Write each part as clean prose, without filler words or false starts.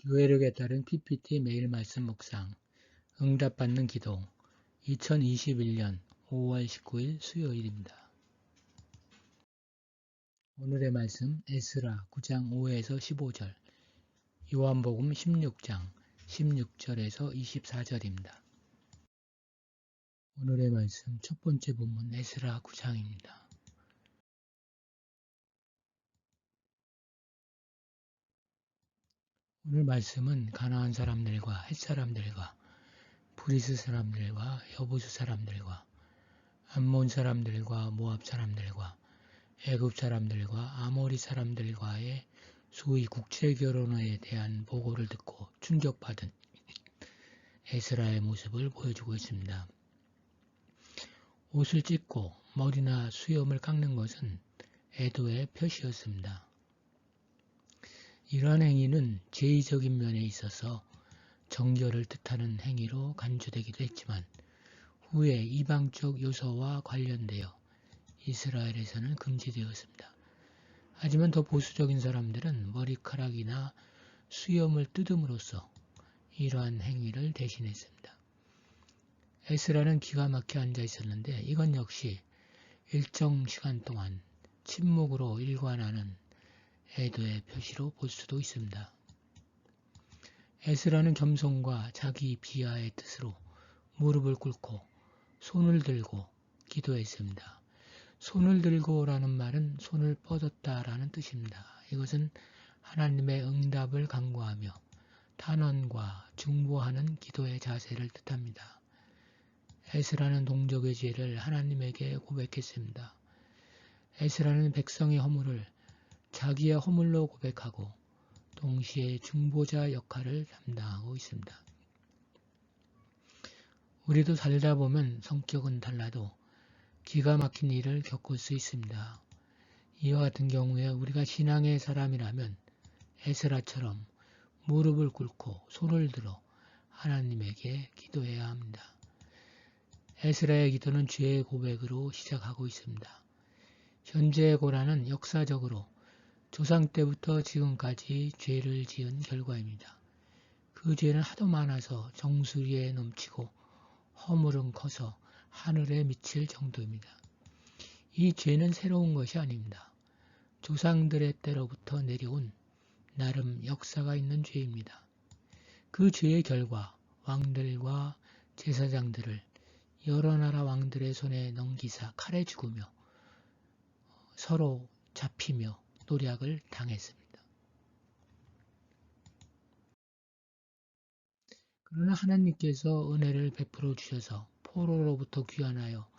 교회력에 따른 PPT 매일 말씀 묵상, 응답받는 기도, 2021년 5월 19일 수요일입니다. 오늘의 말씀 에스라 9장 5에서 15절, 요한복음 16장 16절에서 24절입니다. 오늘의 말씀 첫 번째 본문 에스라 9장입니다. 오늘 말씀은 가나안 사람들과 헷 사람들과 브리스 사람들과 여부수 사람들과 암몬 사람들과 모압 사람들과 애굽 사람들과 아모리 사람들과의 소위 국제 결혼에 대한 보고를 듣고 충격받은 에스라의 모습을 보여주고 있습니다. 옷을 찢고 머리나 수염을 깎는 것은 애도의 표시였습니다. 이러한 행위는 제의적인 면에 있어서 정결을 뜻하는 행위로 간주되기도 했지만 후에 이방적 요소와 관련되어 이스라엘에서는 금지되었습니다. 하지만 더 보수적인 사람들은 머리카락이나 수염을 뜯음으로써 이러한 행위를 대신했습니다. 에스라는 기가 막혀 앉아 있었는데 이건 역시 일정 시간 동안 침묵으로 일관하는 애도의 표시로 볼 수도 있습니다. 에스라는 겸손과 자기 비하의 뜻으로 무릎을 꿇고 손을 들고 기도했습니다. 손을 들고라는 말은 손을 뻗었다라는 뜻입니다. 이것은 하나님의 응답을 간구하며 탄원과 중보하는 기도의 자세를 뜻합니다. 에스라는 동족의 죄를 하나님에게 고백했습니다. 에스라는 백성의 허물을 자기의 허물로 고백하고 동시에 중보자 역할을 담당하고 있습니다. 우리도 살다 보면 성격은 달라도 기가 막힌 일을 겪을 수 있습니다. 이와 같은 경우에 우리가 신앙의 사람이라면 에스라처럼 무릎을 꿇고 손을 들어 하나님에게 기도해야 합니다. 에스라의 기도는 죄의 고백으로 시작하고 있습니다. 현재의 고난은 역사적으로 조상 때부터 지금까지 죄를 지은 결과입니다. 그 죄는 하도 많아서 정수리에 넘치고 허물은 커서 하늘에 미칠 정도입니다. 이 죄는 새로운 것이 아닙니다. 조상들의 때로부터 내려온 나름 역사가 있는 죄입니다. 그 죄의 결과 왕들과 제사장들을 여러 나라 왕들의 손에 넘기사 칼에 죽으며 서로 잡히며 노략을 당했습니다. 그러나 하나님께서 은혜를 베풀어 주셔서 포로로부터 귀환하여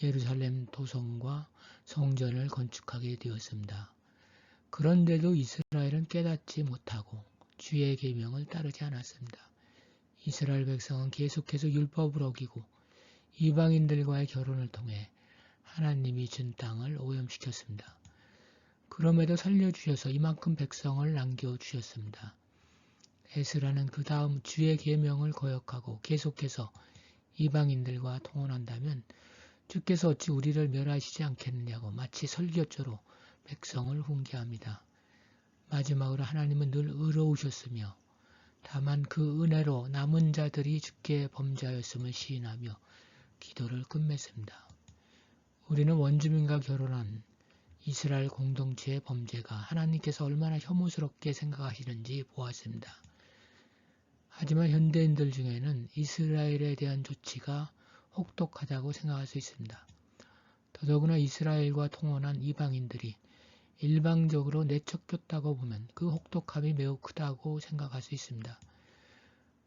예루살렘 도성과 성전을 건축하게 되었습니다. 그런데도 이스라엘은 깨닫지 못하고 주의 계명을 따르지 않았습니다. 이스라엘 백성은 계속해서 율법을 어기고 이방인들과의 결혼을 통해 하나님이 준 땅을 오염시켰습니다. 그럼에도 살려주셔서 이만큼 백성을 남겨주셨습니다. 에스라는 그 다음 주의 계명을 거역하고 계속해서 이방인들과 통혼한다면 주께서 어찌 우리를 멸하시지 않겠느냐고 마치 설교조로 백성을 훈계합니다. 마지막으로 하나님은 늘 의로우셨으며 다만 그 은혜로 남은 자들이 주께 범죄하였음을 시인하며 기도를 끝맺습니다. 우리는 원주민과 결혼한 이스라엘 공동체의 범죄가 하나님께서 얼마나 혐오스럽게 생각하시는지 보았습니다. 하지만 현대인들 중에는 이스라엘에 대한 조치가 혹독하다고 생각할 수 있습니다. 더더구나 이스라엘과 통혼한 이방인들이 일방적으로 내쫓겼다고 보면 그 혹독함이 매우 크다고 생각할 수 있습니다.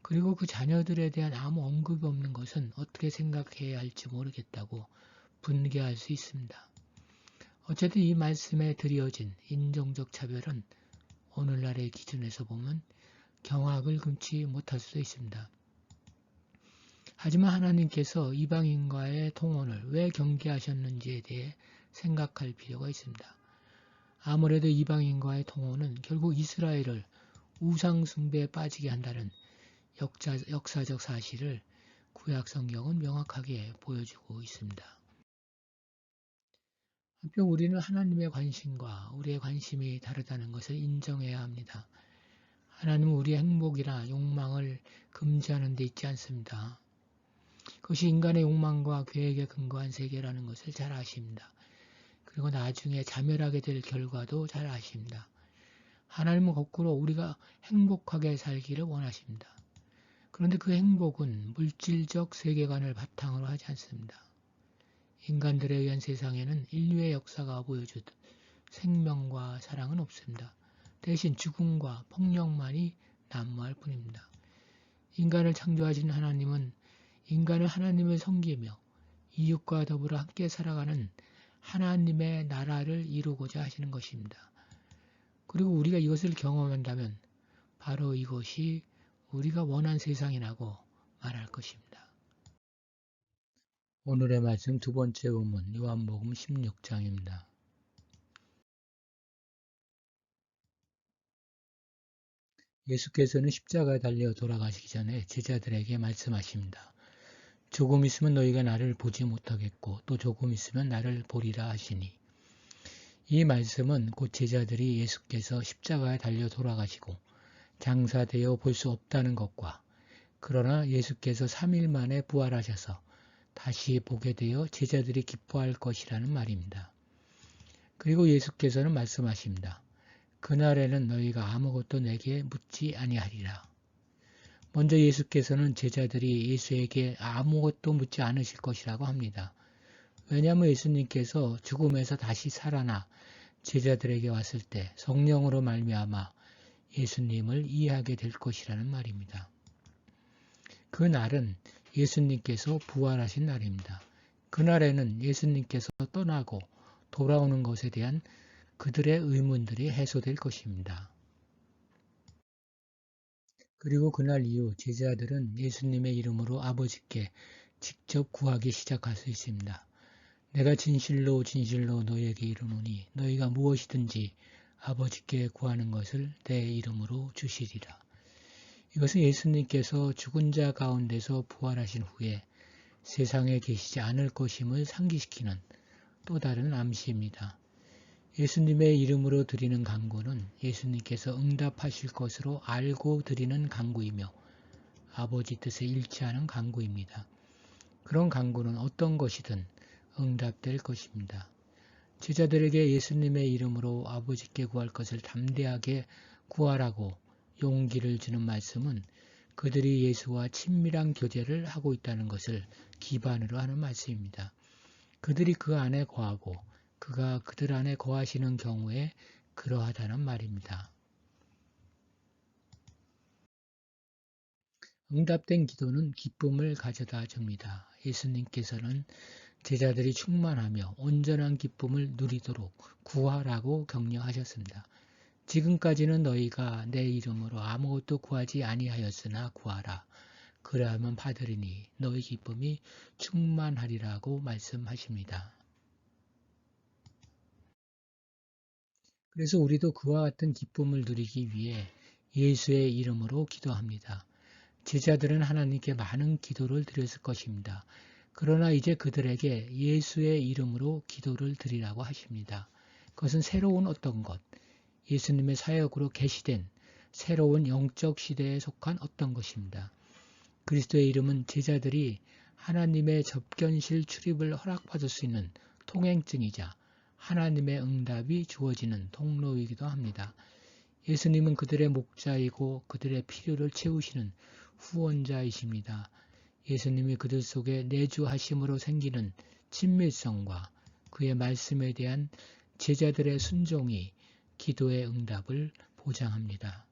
그리고 그 자녀들에 대한 아무 언급이 없는 것은 어떻게 생각해야 할지 모르겠다고 분개할 수 있습니다. 어쨌든 이 말씀에 드리어진 인종적 차별은 오늘날의 기준에서 보면 경악을 금치 못할 수도 있습니다. 하지만 하나님께서 이방인과의 통혼을 왜 경계하셨는지에 대해 생각할 필요가 있습니다. 아무래도 이방인과의 통혼은 결국 이스라엘을 우상 숭배에 빠지게 한다는 역사적 사실을 구약 성경은 명확하게 보여주고 있습니다. 한편 우리는 하나님의 관심과 우리의 관심이 다르다는 것을 인정해야 합니다. 하나님은 우리의 행복이나 욕망을 금지하는 데 있지 않습니다. 그것이 인간의 욕망과 계획에 근거한 세계라는 것을 잘 아십니다. 그리고 나중에 자멸하게 될 결과도 잘 아십니다. 하나님은 거꾸로 우리가 행복하게 살기를 원하십니다. 그런데 그 행복은 물질적 세계관을 바탕으로 하지 않습니다. 인간들에 의한 세상에는 인류의 역사가 보여주듯 생명과 사랑은 없습니다. 대신 죽음과 폭력만이 난무할 뿐입니다. 인간을 창조하신 하나님은 인간을 하나님을 섬기며 이웃과 더불어 함께 살아가는 하나님의 나라를 이루고자 하시는 것입니다. 그리고 우리가 이것을 경험한다면 바로 이것이 우리가 원한 세상이라고 말할 것입니다. 오늘의 말씀 두 번째 본문 요한복음 16장입니다. 예수께서는 십자가에 달려 돌아가시기 전에 제자들에게 말씀하십니다. 조금 있으면 너희가 나를 보지 못하겠고 또 조금 있으면 나를 보리라 하시니, 이 말씀은 곧 제자들이 예수께서 십자가에 달려 돌아가시고 장사되어 볼 수 없다는 것과, 그러나 예수께서 3일 만에 부활하셔서 다시 보게 되어 제자들이 기뻐할 것이라는 말입니다. 그리고 예수께서는 말씀하십니다. 그날에는 너희가 아무것도 내게 묻지 아니하리라. 먼저 예수께서는 제자들이 예수에게 아무것도 묻지 않으실 것이라고 합니다. 왜냐하면 예수님께서 죽음에서 다시 살아나 제자들에게 왔을 때 성령으로 말미암아 예수님을 이해하게 될 것이라는 말입니다. 그 날은 예수님께서 부활하신 날입니다. 그날에는 예수님께서 떠나고 돌아오는 것에 대한 그들의 의문들이 해소될 것입니다. 그리고 그날 이후 제자들은 예수님의 이름으로 아버지께 직접 구하기 시작할 수 있습니다. 내가 진실로 진실로 너희에게 이르노니 너희가 무엇이든지 아버지께 구하는 것을 내 이름으로 주시리라. 이것은 예수님께서 죽은 자 가운데서 부활하신 후에 세상에 계시지 않을 것임을 상기시키는 또 다른 암시입니다. 예수님의 이름으로 드리는 간구는 예수님께서 응답하실 것으로 알고 드리는 간구이며 아버지 뜻에 일치하는 간구입니다. 그런 간구는 어떤 것이든 응답될 것입니다. 제자들에게 예수님의 이름으로 아버지께 구할 것을 담대하게 구하라고 용기를 주는 말씀은 그들이 예수와 친밀한 교제를 하고 있다는 것을 기반으로 하는 말씀입니다. 그들이 그 안에 거하고 그가 그들 안에 거하시는 경우에 그러하다는 말입니다. 응답된 기도는 기쁨을 가져다 줍니다. 예수님께서는 제자들이 충만하며 온전한 기쁨을 누리도록 구하라고 격려하셨습니다. 지금까지는 너희가 내 이름으로 아무것도 구하지 아니하였으나 구하라. 그러하면 받으리니 너희 기쁨이 충만하리라고 말씀하십니다. 그래서 우리도 그와 같은 기쁨을 누리기 위해 예수의 이름으로 기도합니다. 제자들은 하나님께 많은 기도를 드렸을 것입니다. 그러나 이제 그들에게 예수의 이름으로 기도를 드리라고 하십니다. 그것은 새로운 어떤 것, 예수님의 사역으로 계시된 새로운 영적 시대에 속한 어떤 것입니다. 그리스도의 이름은 제자들이 하나님의 접견실 출입을 허락받을 수 있는 통행증이자 하나님의 응답이 주어지는 통로이기도 합니다. 예수님은 그들의 목자이고 그들의 필요를 채우시는 후원자이십니다. 예수님이 그들 속에 내주하심으로 생기는 친밀성과 그의 말씀에 대한 제자들의 순종이 기도의 응답을 보장합니다.